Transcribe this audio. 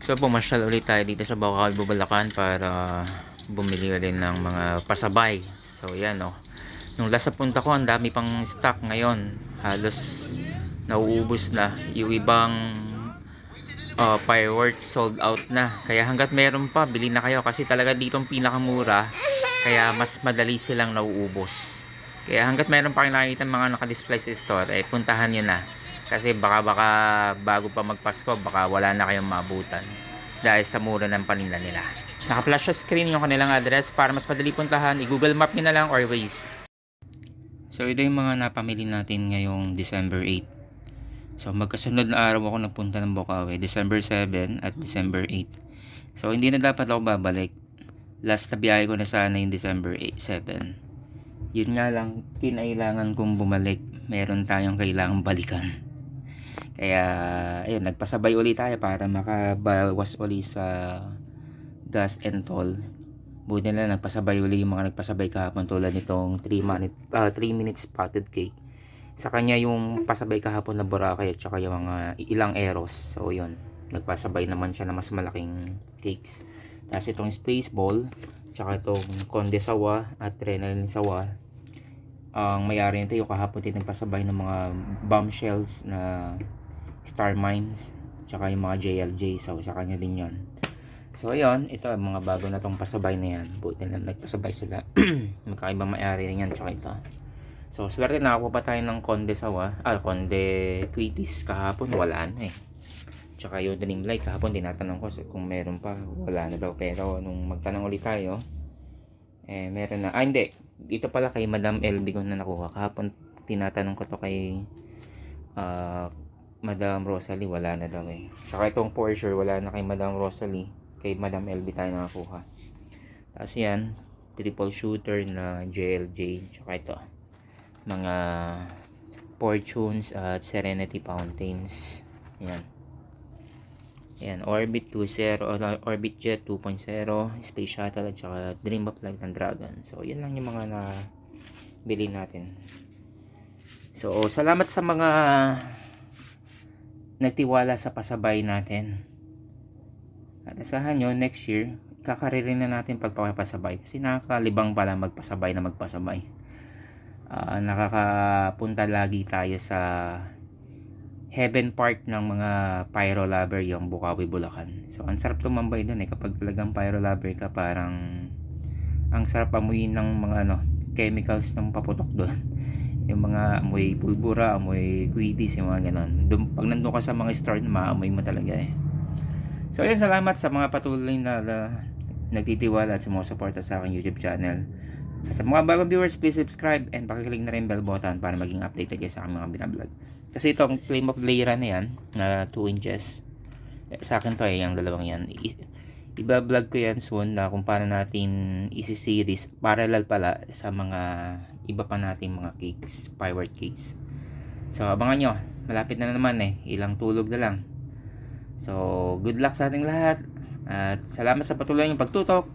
So pumasyal ulit tayo dito sa Bukawi, Bulacan para bumili rin ng mga pasabay. So yan oh. Nung last punta ko, ang dami pang stock ngayon. Halos nauubos na. Yung ibang fireworks sold out na. Kaya hanggat meron pa, bili na kayo kasi talaga dito ang pinakamura. Kaya mas madali silang nauubos. Kaya hanggat meron pa kayo nakikita mga naka-display sa store, eh puntahan nyo na. Kasi baka bago pa magpasko, baka wala na kayong maabutan. Dahil sa mura ng paninda nila. Naka-flash sa screen yung kanilang address para mas madali puntahan. I-Google Map nyo na lang or Waze. So ito yung mga napamili natin ngayong December 8. So magkasunod na araw ako nagpunta ng Bukawi, December 7 at December 8. So hindi na dapat ako babalik. Last na biyahe ko na sana yung December 7. Yun nga lang, kinailangan kong bumalik. Meron tayong kailangang balikan. Kaya ayun, nagpasabay ulit tayo para makabawas ulit sa gas and toll. Buti na lang nagpasabay ulit yung mga nagpasabay kahapon tulad nitong 3 minutes spotted cake. Sa kanya yung pasabay kahapon na Boracay at saka yung mga ilang Eros. So yun, nagpasabay naman siya na mas malaking cakes. Tapos itong Space Ball, tsaka itong Conde Sawa at Renal Sawa. Ang mayari nito yung kahapon din nagpasabay ng mga bombshells na Star Mines, tsaka yung mga JLJ. So sa kanya din yun. So ayun, ito mga bago na tong pasabay na yan. Buti na nagpasabay sila. Magkaibang mayari rin yan, tsaka ito. So swerte nakakuha pa tayo ng Conde Sawa, Conde Tweeties kahapon, wala na eh. Tsaka yung Dreamlight kahapon, tinatanong ko kung meron pa, wala na daw. Pero nung magtanong ulit tayo, eh meron na. Hindi, dito pala kay Madam LB ko na nakuha. Kahapon tinatanong ko to kay Madam Rosalie, wala na daw eh. Tsaka itong Porsche, wala na kay Madam Rosalie, kay Madam LB tayo nakakuha. Tapos yan, triple shooter na JLJ, tsaka ito mga Fortunes at Serenity Fountains. Yan, Orbit 2.0, Orbit Jet 2.0, Space Shuttle at saka Dream of Light and Dragon. So yan lang yung mga na bili natin. So salamat sa mga nagtiwala sa pasabay natin. At asahan nyo, next year kakaririn na natin pagpapasabay kasi nakakalibang pala magpasabay na magpasabay. Nakakapunta lagi tayo sa heaven part ng mga pyro lover, yung Bukawi, Bulacan. So ang sarap tumambay doon eh kapag talagang pyro lover ka, parang ang sarap amuyin ng mga chemicals ng paputok doon. Yung mga amoy pulbura, amoy kuidis, yung mga ganon. Pag nandun ka sa mga store, maamoy mo talaga eh. So ayun, salamat sa mga patuloy na nagtitiwala at sumusuporta sa aking YouTube channel. Sa mga bagong viewers, please subscribe and pakiclick na rin bell button para maging updated kayo sa aking mga binablog. Kasi itong claim of layer na yan, na 2 inches, sa akin to yung dalawang yan. Iba-vlog ko yan soon na kung paano natin isi-series parallel pala sa mga iba pa nating mga cakes, firework cakes. So abangan nyo, malapit na naman eh, ilang tulog na lang. So good luck sa ating lahat at salamat sa patuloy yung pagtutok.